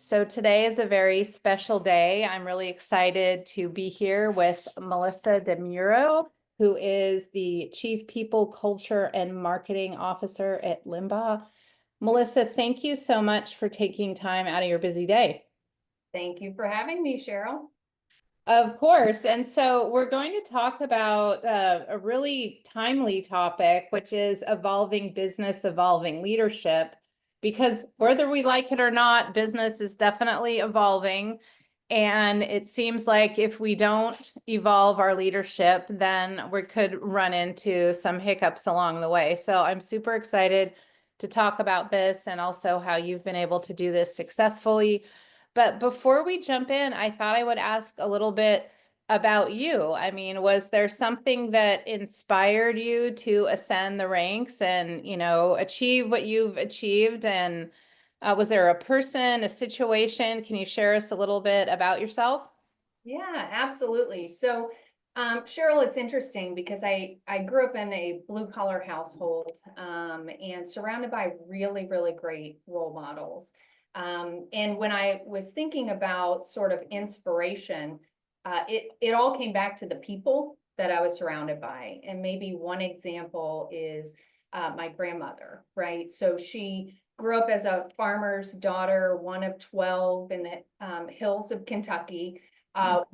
So today is a very special day. I'm really excited to be here with Melissa DiMuro, who is the Chief People, Culture, and Marketing Officer at Limbach. Melissa, thank you so much for taking time out of your busy day. Thank you for having me, Sheryl. Of course. And so we're going to talk about a really timely topic, which is evolving business, evolving leadership, because whether we like it or not, business is definitely evolving. And it seems like if we don't evolve our leadership, then we could run into some hiccups along the way. So I'm super excited to talk about this and also how you've been able to do this successfully. But before we jump in, I thought I would ask a little bit about you. I mean, was there something that inspired you to ascend the ranks and, achieve what you've achieved? And was there a person, a situation? Can you share us a little bit about yourself? Yeah, absolutely. So, Sheryl, it's interesting because I grew up in a blue collar household, and surrounded by really, really great role models. And when I was thinking about sort of inspiration, it all came back to the people that I was surrounded by. And maybe one example is my grandmother, right? So she grew up as a farmer's daughter, one of 12 in the hills of Kentucky.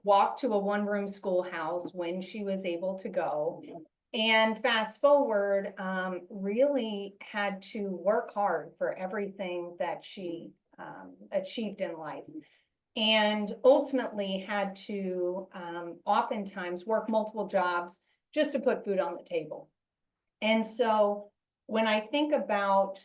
Walked to a one-room schoolhouse when she was able to go. And fast forward, really had to work hard for everything that she achieved in life. And ultimately had to oftentimes work multiple jobs just to put food on the table. And so when I think about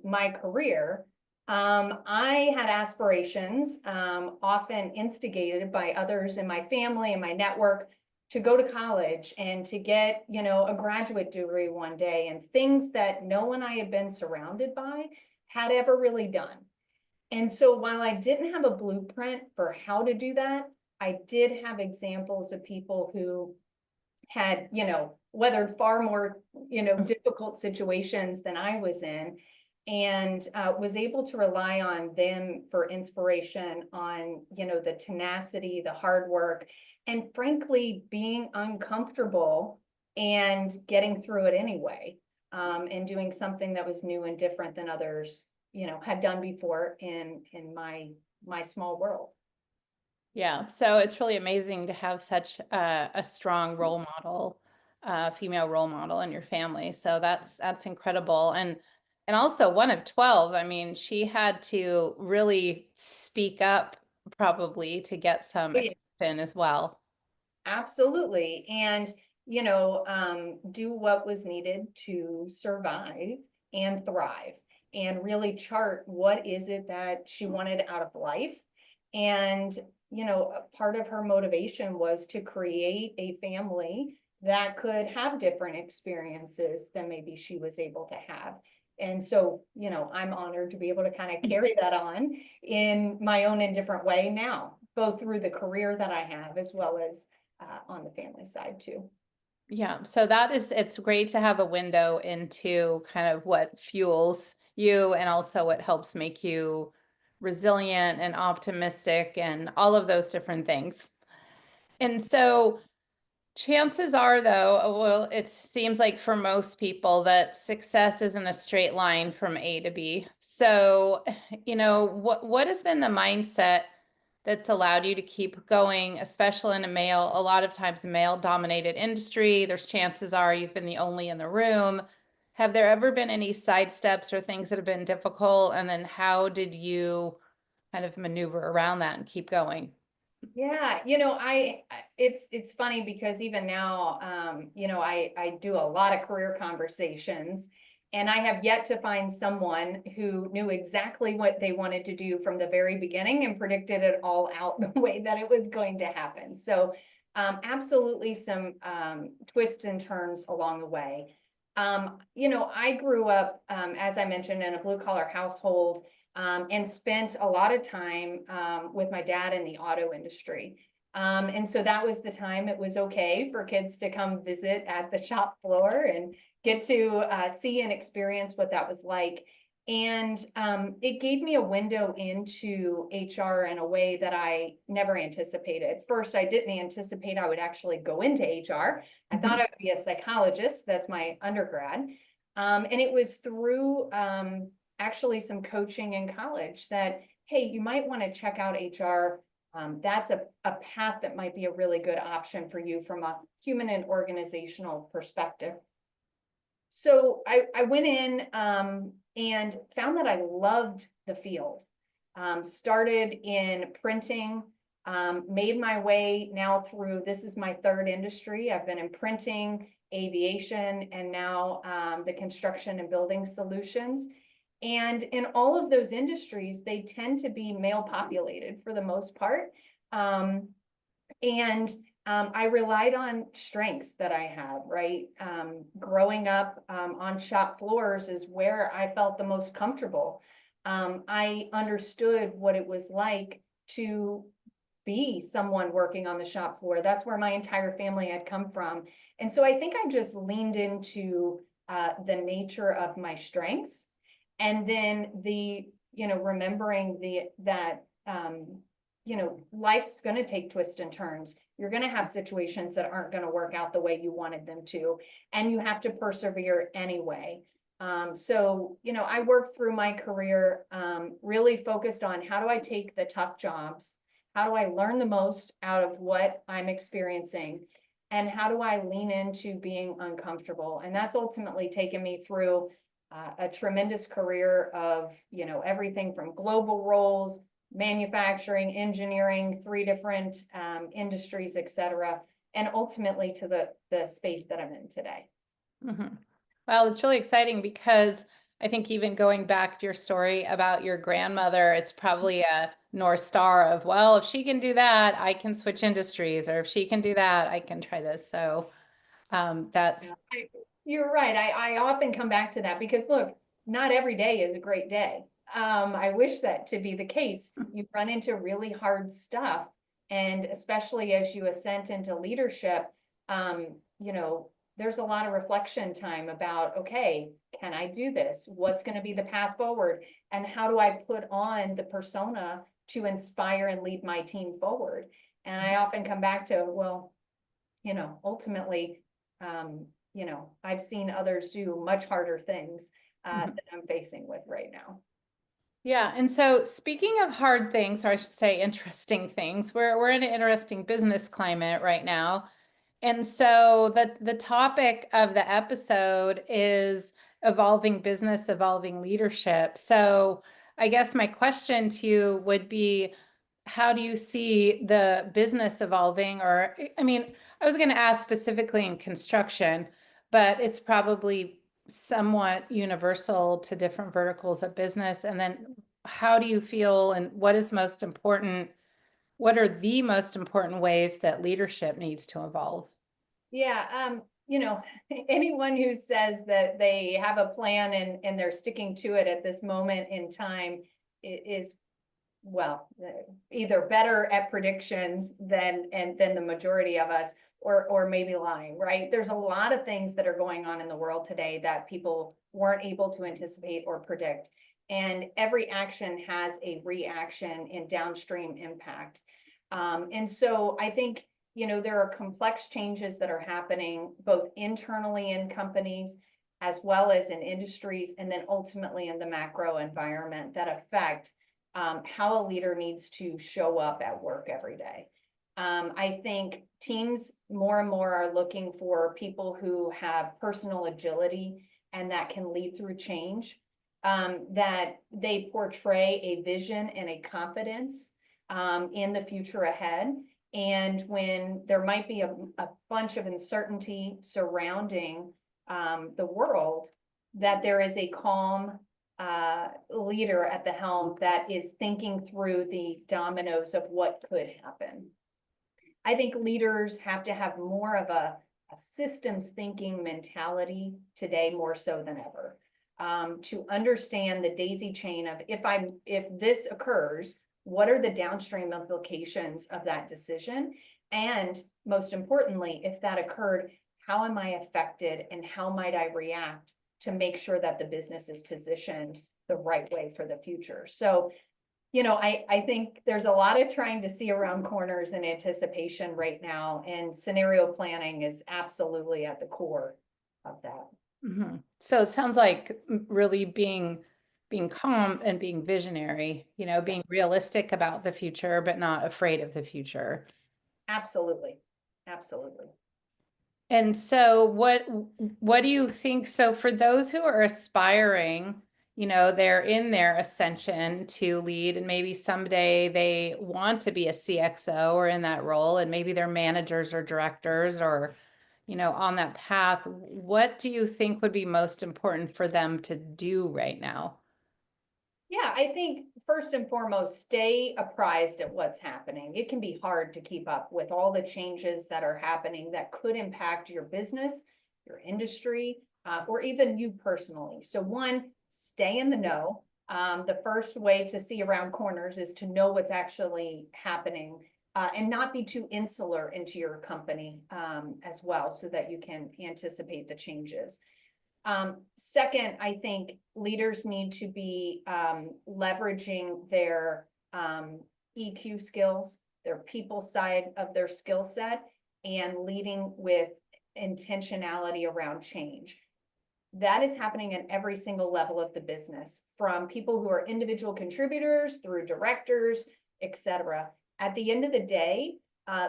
my career, I had aspirations, often instigated by others in my family and my network, to go to college and to get, a graduate degree one day, and things that no one I had been surrounded by had ever really done. And so while I didn't have a blueprint for how to do that, I did have examples of people who had, weathered far more, difficult situations than I was in, and was able to rely on them for inspiration on, the tenacity, the hard work, and frankly, being uncomfortable and getting through it anyway, and doing something that was new and different than others, had done before in my small world. Yeah, so it's really amazing to have such a strong role model, female role model in your family. So that's incredible. And also one of 12. I mean, she had to really speak up probably to get some attention as well. Absolutely. And, do what was needed to survive and thrive, and really chart what is it that she wanted out of life. And, a part of her motivation was to create a family that could have different experiences than maybe she was able to have. And so, I'm honored to be able to kind of carry that on in my own and different way now, both through the career that I have as well as on the family side too. Yeah, so it's great to have a window into kind of what fuels you and also what helps make you resilient and optimistic and all of those different things. And so chances are, though, well, it seems like for most people that success isn't a straight line from A to B. So, what has been the mindset that's allowed you to keep going, especially in a lot of times male-dominated industry? There's chances are you've been the only in the room. Have there ever been any side steps or things that have been difficult? And then how did you kind of maneuver around that and keep going? Yeah, it's funny because even now, I do a lot of career conversations, and I have yet to find someone who knew exactly what they wanted to do from the very beginning and predicted it all out the way that it was going to happen. So, absolutely some twists and turns along the way. I grew up, as I mentioned, in a blue collar household, and spent a lot of time with my dad in the auto industry. And so that was the time it was okay for kids to come visit at the shop floor and get to see and experience what that was like. And it gave me a window into HR in a way that I never anticipated. First, I didn't anticipate I would actually go into HR. I thought I would be a psychologist. That's my undergrad. And it was through actually some coaching in college that, hey, you might want to check out HR. That's a path that might be a really good option for you from a human and organizational perspective. So I went in and found that I loved the field. Started in printing, made my way now through, this is my third industry. I've been in printing, aviation, and now the construction and building solutions. And in all of those industries, they tend to be male populated for the most part. I relied on strengths that I had, right? Growing up on shop floors is where I felt the most comfortable. I understood what it was like to be someone working on the shop floor. That's where my entire family had come from. And so I think I just leaned into the nature of my strengths. And then remembering that life's going to take twists and turns. You're going to have situations that aren't going to work out the way you wanted them to, and you have to persevere anyway. I worked through my career, really focused on how do I take the tough jobs? How do I learn the most out of what I'm experiencing? And how do I lean into being uncomfortable? And that's ultimately taken me through a tremendous career of, everything from global roles, manufacturing, engineering, 3 different industries, et cetera, and ultimately to the space that I'm in today. Mm-hmm. Well, it's really exciting because I think even going back to your story about your grandmother, it's probably a North Star of, well, if she can do that, I can switch industries, or if she can do that, I can try this. So that's. You're right. I often come back to that because look, not every day is a great day. I wish that to be the case. You run into really hard stuff. And especially as you ascend into leadership, there's a lot of reflection time about, okay, can I do this? What's going to be the path forward? And how do I put on the persona to inspire and lead my team forward? And I often come back to, well, ultimately, I've seen others do much harder things that I'm facing with right now. Yeah. And so speaking of hard things, or I should say interesting things, we're in an interesting business climate right now. And so the topic of the episode is evolving business, evolving leadership. So I guess my question to you would be, how do you see the business evolving? Or, I mean, I was going to ask specifically in construction, but it's probably somewhat universal to different verticals of business. And then how do you feel, and what is most important? What are the most important ways that leadership needs to evolve? Yeah, anyone who says that they have a plan and they're sticking to it at this moment in time is, well, either better at predictions than the majority of us, or maybe lying, right? There's a lot of things that are going on in the world today that people weren't able to anticipate or predict. And every action has a reaction and downstream impact. And so I think, there are complex changes that are happening both internally in companies as well as in industries, and then ultimately in the macro environment that affect how a leader needs to show up at work every day. I think teams more and more are looking for people who have personal agility and that can lead through change, that they portray a vision and a confidence in the future ahead. And when there might be a bunch of uncertainty surrounding the world, that there is a calm leader at the helm that is thinking through the dominoes of what could happen. I think leaders have to have more of a systems thinking mentality today, more so than ever, to understand the daisy chain of if this occurs, what are the downstream implications of that decision? And most importantly, if that occurred, how am I affected and how might I react to make sure that the business is positioned the right way for the future. So, I think there's a lot of trying to see around corners in anticipation right now, and scenario planning is absolutely at the core of that. So it sounds like really being calm and being visionary, being realistic about the future, but not afraid of the future. Absolutely. Absolutely. And so what do you think? So for those who are aspiring, they're in their ascension to lead, and maybe someday they want to be a CXO or in that role, and maybe they're managers or directors or, on that path, what do you think would be most important for them to do right now? Yeah, I think first and foremost, stay apprised of what's happening. It can be hard to keep up with all the changes that are happening that could impact your business, your industry, or even you personally. So one, stay in the know. The first way to see around corners is to know what's actually happening, and not be too insular into your company, as well, so that you can anticipate the changes. Second, I think leaders need to be leveraging their EQ skills, their people side of their skill set, and leading with intentionality around change. That is happening at every single level of the business, from people who are individual contributors through directors, etc. At the end of the day,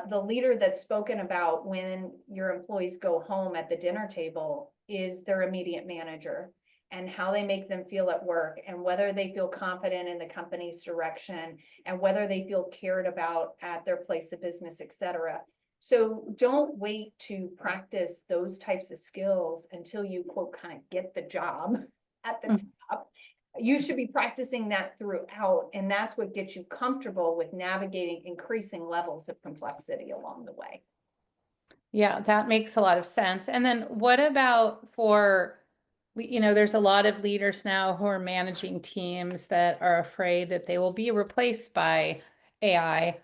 the leader that's spoken about when your employees go home at the dinner table is their immediate manager, and how they make them feel at work, and whether they feel confident in the company's direction, and whether they feel cared about at their place of business, etc. So don't wait to practice those types of skills until you, quote, kind of get the job at the top. You should be practicing that throughout, and that's what gets you comfortable with navigating increasing levels of complexity along the way. Yeah, that makes a lot of sense. And then what about there's a lot of leaders now who are managing teams that are afraid that they will be replaced by AI,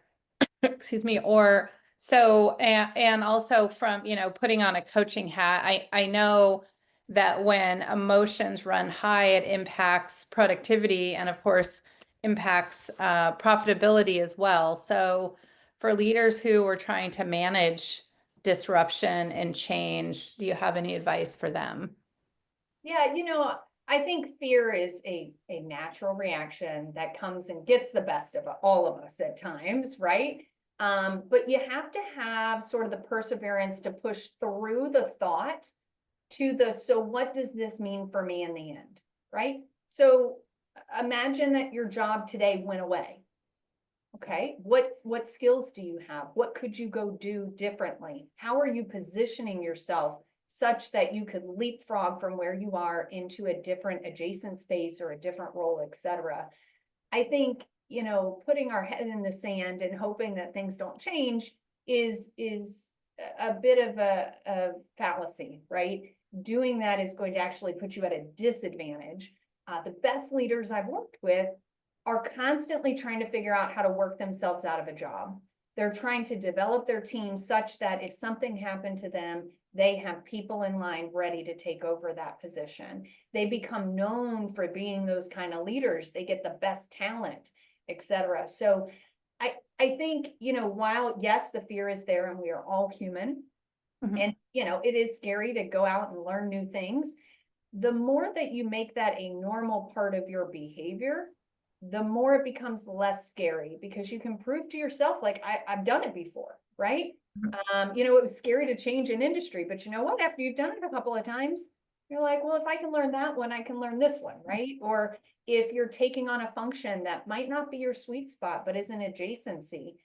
excuse me, or so, and also from, putting on a coaching hat, I know that when emotions run high, it impacts productivity and of course impacts profitability as well. So for leaders who are trying to manage disruption and change, do you have any advice for them? Yeah, I think fear is a natural reaction that comes and gets the best of all of us at times, right? But you have to have sort of the perseverance to push through the thought to so what does this mean for me in the end, right? So imagine that your job today went away. Okay, what skills do you have? What could you go do differently? How are you positioning yourself such that you could leapfrog from where you are into a different adjacent space or a different role, etc.? I think, putting our head in the sand and hoping that things don't change is a bit of a fallacy, right? Doing that is going to actually put you at a disadvantage. The best leaders I've worked with are constantly trying to figure out how to work themselves out of a job. They're trying to develop their team such that if something happened to them, they have people in line ready to take over that position. They become known for being those kind of leaders. They get the best talent, etc. So I think, while yes, the fear is there and we are all human, and it is scary to go out and learn new things, the more that you make that a normal part of your behavior, the more it becomes less scary, because you can prove to yourself, like, I've done it before, right? It was scary to change an industry, but you know what? After you've done it a couple of times, you're like, well, if I can learn that one, I can learn this one, right? Or if you're taking on a function that might not be your sweet spot, but is an adjacency,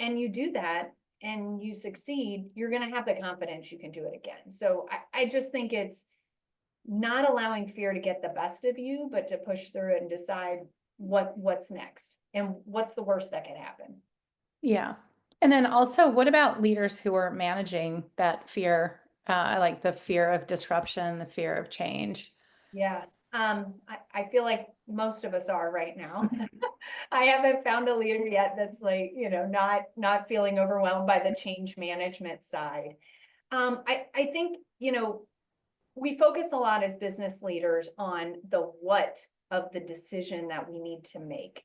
and you do that and you succeed, you're going to have the confidence you can do it again. So I just think it's not allowing fear to get the best of you, but to push through it and decide what's next and what's the worst that can happen. Yeah. And then also, what about leaders who are managing that fear, like the fear of disruption, the fear of change? Yeah. I feel like most of us are right now. I haven't found a leader yet that's like, not feeling overwhelmed by the change management side. I think, we focus a lot as business leaders on the what of the decision that we need to make,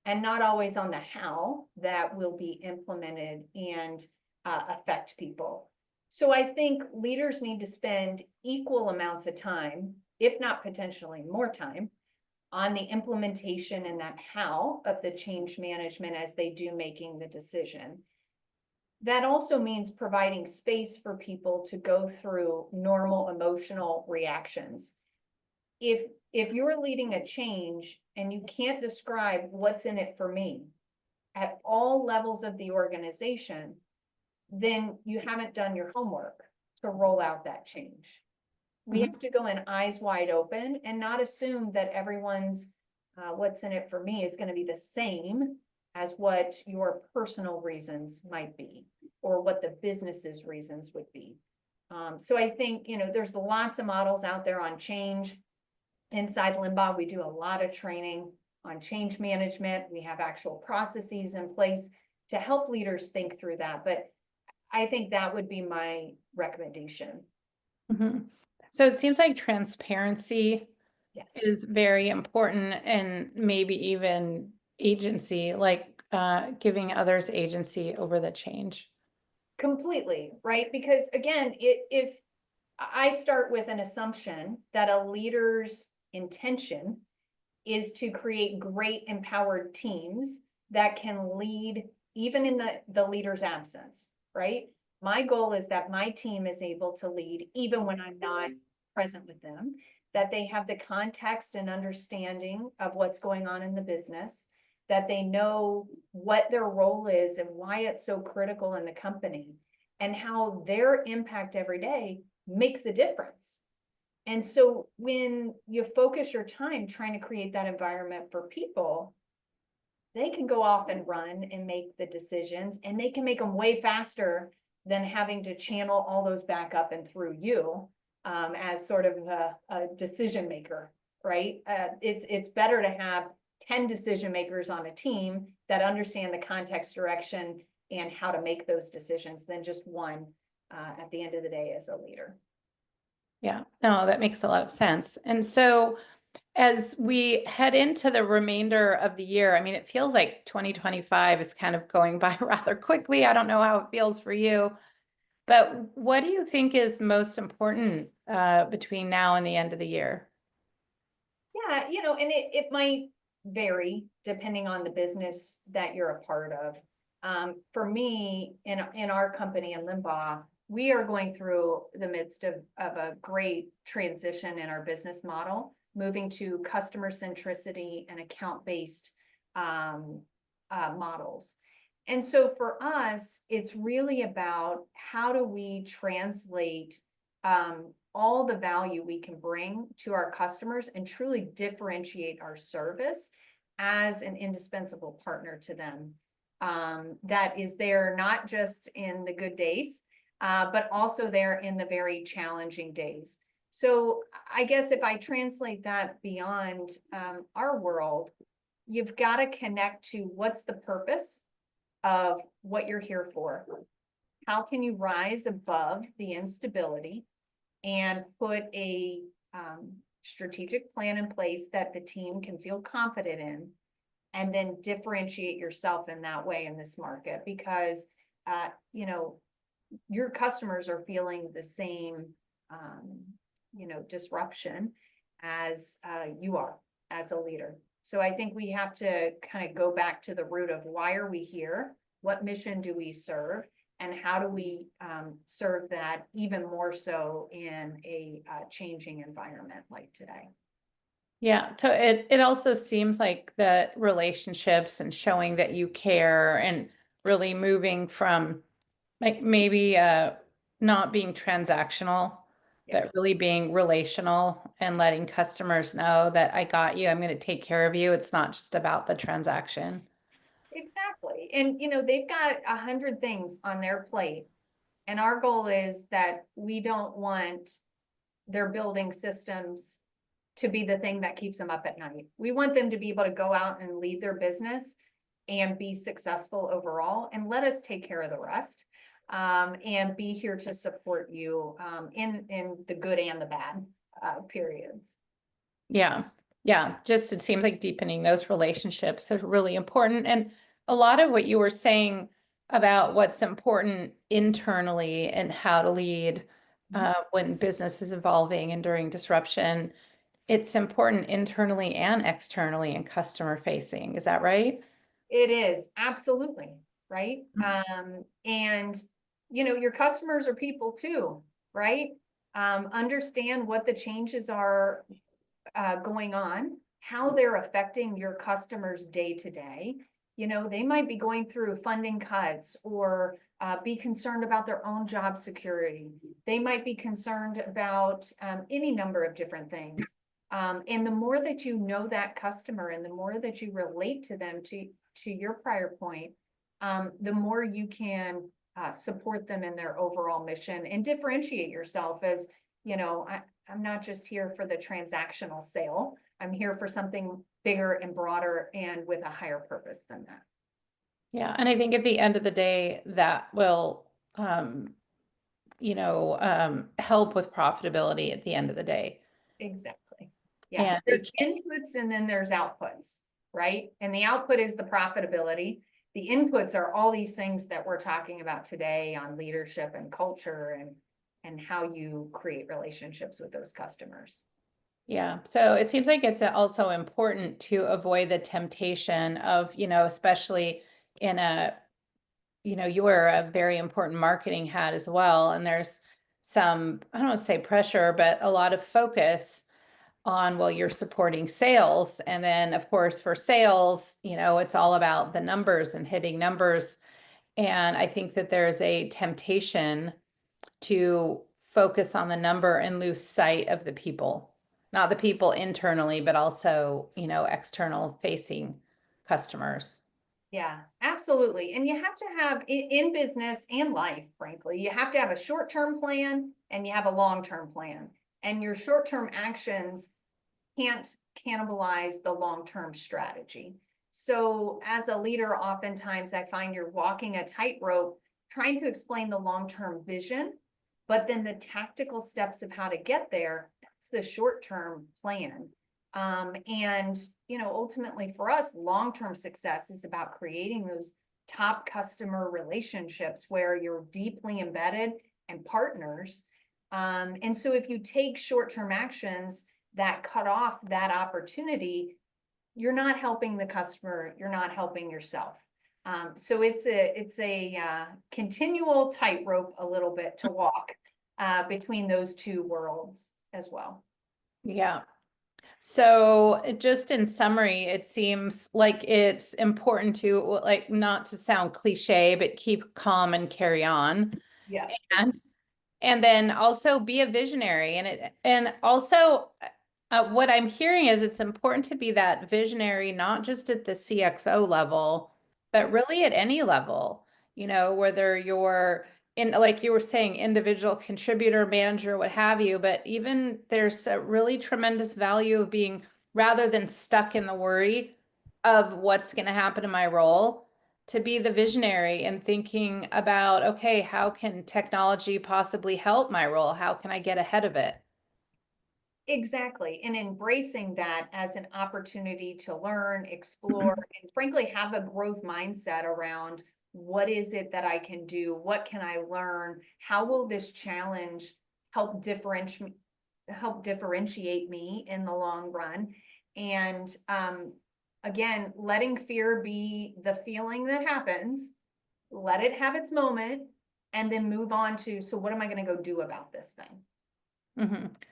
and not always on the how that will be implemented and affect people. So I think leaders need to spend equal amounts of time, if not potentially more time, on the implementation and that how of the change management as they do making the decision. That also means providing space for people to go through normal emotional reactions. If you're leading a change and you can't describe what's in it for me at all levels of the organization, then you haven't done your homework to roll out that change. We have to go in eyes wide open and not assume that everyone's what's in it for me is going to be the same as what your personal reasons might be, or what the business's reasons would be. So I think, there's lots of models out there on change. Inside Limbach, we do a lot of training on change management. We have actual processes in place to help leaders think through that. But I think that would be my recommendation. So it seems like transparency Yes. is very important, and maybe even agency, like giving others agency over the change. Completely, right? Because again, if I start with an assumption that a leader's intention is to create great empowered teams that can lead even in the leader's absence, right? My goal is that my team is able to lead even when I'm not present with them, that they have the context and understanding of what's going on in the business, that they know what their role is and why it's so critical in the company, and how their impact every day makes a difference. And so when you focus your time trying to create that environment for people, they can go off and run and make the decisions, and they can make them way faster than having to channel all those back up and through you as sort of a decision maker, right? It's better to have 10 decision makers on a team that understand the context, direction, and how to make those decisions than just one at the end of the day as a leader. Yeah, no, that makes a lot of sense. And so as we head into the remainder of the year, I mean, it feels like 2025 is kind of going by rather quickly. I don't know how it feels for you, but what do you think is most important between now and the end of the year? Yeah, and it might vary depending on the business that you're a part of. For me, in our company in Limbach, we are going through the midst of a great transition in our business model, moving to customer centricity and account-based models. And so for us, it's really about how do we translate all the value we can bring to our customers and truly differentiate our service as an indispensable partner to them. That is there not just in the good days, but also there in the very challenging days. So I guess if I translate that beyond our world, you've got to connect to what's the purpose of what you're here for. How can you rise above the instability and put a strategic plan in place that the team can feel confident in, and then differentiate yourself in that way in this market? Because, your customers are feeling the same, disruption as you are as a leader. So I think we have to kind of go back to the root of why are we here? What mission do we serve? And how do we serve that even more so in a changing environment like today? Yeah, so it also seems like the relationships and showing that you care and really moving from like maybe not being transactional, but Yes, really being relational and letting customers know that I got you, I'm going to take care of you. It's not just about the transaction. exactly. And, they've got 100 things on their plate. And our goal is that we don't want their building systems to be the thing that keeps them up at night. We want them to be able to go out and lead their business and be successful overall, and let us take care of the rest. And be here to support you in the good and the bad periods. Yeah. Yeah, just it seems like deepening those relationships is really important. And a lot of what you were saying about what's important internally and how to lead when business is evolving and during disruption, it's important internally and externally and customer facing. Is that right? It is, absolutely, right? And your customers are people too, right? Understand what the changes are going on, how they're affecting your customers day to day. They might be going through funding cuts or be concerned about their own job security. They might be concerned about any number of different things. And the more that you know that customer and the more that you relate to them, to your prior point, the more you can support them in their overall mission and differentiate yourself as, I'm not just here for the transactional sale. I'm here for something bigger and broader and with a higher purpose than that. Yeah, and I think at the end of the day, that will, help with profitability at the end of the day. Exactly. Yeah, And there's inputs and then there's outputs, right? And the output is the profitability. The inputs are all these things that we're talking about today on leadership and culture and how you create relationships with those customers. yeah, so it seems like it's also important to avoid the temptation of, especially in you wear a very important marketing hat as well. And there's some, I don't want to say pressure, but a lot of focus on, well, you're supporting sales. And then, of course, for sales, it's all about the numbers and hitting numbers. And I think that there's a temptation to focus on the number and lose sight of the people, not the people internally, but also, external facing customers. Yeah, absolutely. And you have to have in business and life, frankly, you have to have a short-term plan and you have a long-term plan. And your short-term actions can't cannibalize the long-term strategy. So as a leader, oftentimes I find you're walking a tightrope trying to explain the long-term vision, but then the tactical steps of how to get there, that's the short-term plan. And ultimately for us, long-term success is about creating those top customer relationships where you're deeply embedded and partners. And so if you take short-term actions that cut off that opportunity, you're not helping the customer, you're not helping yourself. So it's a continual tightrope a little bit to walk between those two worlds as well. Yeah. So just in summary, it seems like it's important to, like, not to sound cliche, but keep calm and carry on. Yeah. And and then also be a visionary. And also what I'm hearing is it's important to be that visionary, not just at the CXO level, but really at any level, whether you're in, like you were saying, individual contributor, manager, what have you, but even there's a really tremendous value of being, rather than stuck in the worry of what's going to happen in my role, to be the visionary and thinking about, okay, how can technology possibly help my role? How can I get ahead of it? Exactly. And embracing that as an opportunity to learn, explore, and frankly, have a growth mindset around what is it that I can do? What can I learn? How will this challenge help differentiate me in the long run? And again, letting fear be the feeling that happens, let it have its moment, and then move on to, so what am I going to go do about this thing?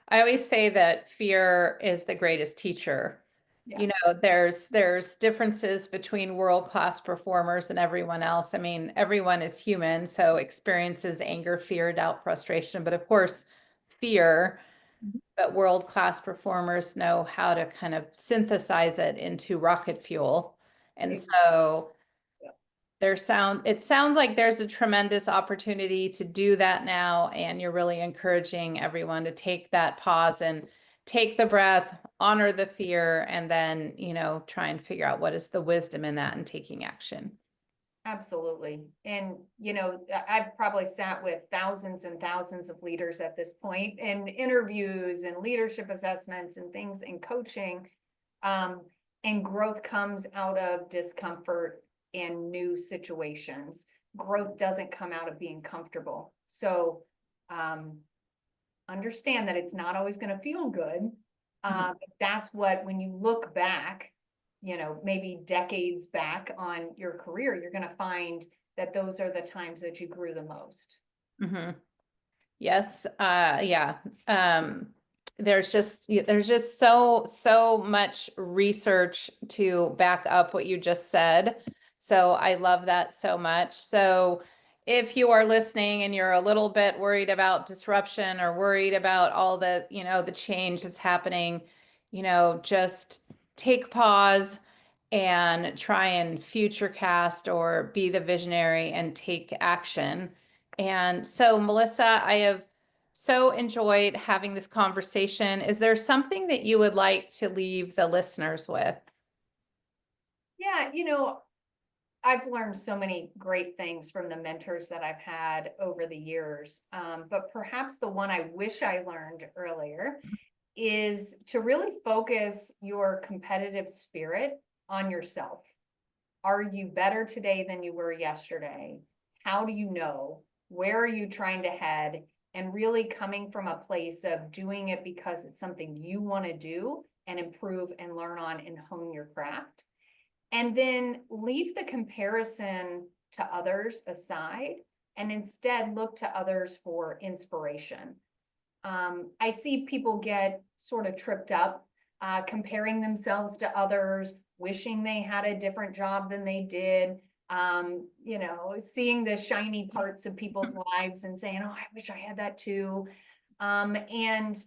I always say that fear is the greatest teacher. Yeah. There's differences between world-class performers and everyone else. I mean, everyone is human, so experiences anger, fear, doubt, frustration, but of course, fear. But world-class performers know how to kind of synthesize it into rocket fuel. And so it sounds like there's a tremendous opportunity to do that now, and you're really encouraging everyone to take that pause and take the breath, honor the fear, and then, try and figure out what is the wisdom in that and taking action. Absolutely. And, I've probably sat with thousands and thousands of leaders at this point in interviews and leadership assessments and things in coaching. And growth comes out of discomfort and new situations. Growth doesn't come out of being comfortable. So, understand that it's not always going to feel good. That's what, when you look back, you know, maybe decades back on your career, you're going to find that those are the times that you grew the most. Mm-hmm. Yes. Yeah. There's just so much research to back up what you just said. So I love that so much. So if you are listening and you're a little bit worried about disruption or worried about all the, you know, the change that's happening, you know, just take pause and try and future cast or be the visionary and take action. And so, Melissa, I have so enjoyed having this conversation. Is there something that you would like to leave the listeners with? Yeah, you know, I've learned so many great things from the mentors that I've had over the years. But perhaps the one I wish I learned earlier is to really focus your competitive spirit on yourself. Are you better today than you were yesterday? How do you know? Where are you trying to head? And really coming from a place of doing it because it's something you want to do and improve and learn on and hone your craft. And then leave the comparison to others aside and instead look to others for inspiration. I see people get sort of tripped up, comparing themselves to others, wishing they had a different job than they did, you know, seeing the shiny parts of people's lives and saying, oh, I wish I had that too. And,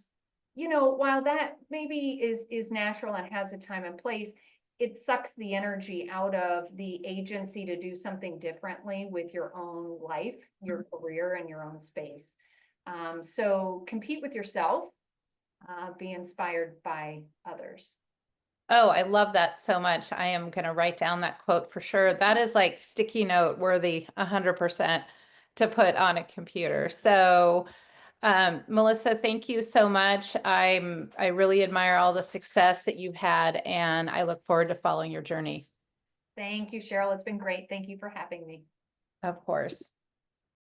you know, while that maybe is natural and has a time and place, it sucks the energy out of the agency to do something differently with your own life, your career, and your own space. So compete with yourself, be inspired by others. Oh, I love that so much. I am going to write down that quote for sure. That is like sticky note worthy 100% to put on a computer. So, Melissa, thank you so much. I really admire all the success that you've had, and I look forward to following your journey. Thank you, Sheryl. It's been great. Thank you for having me. Of course.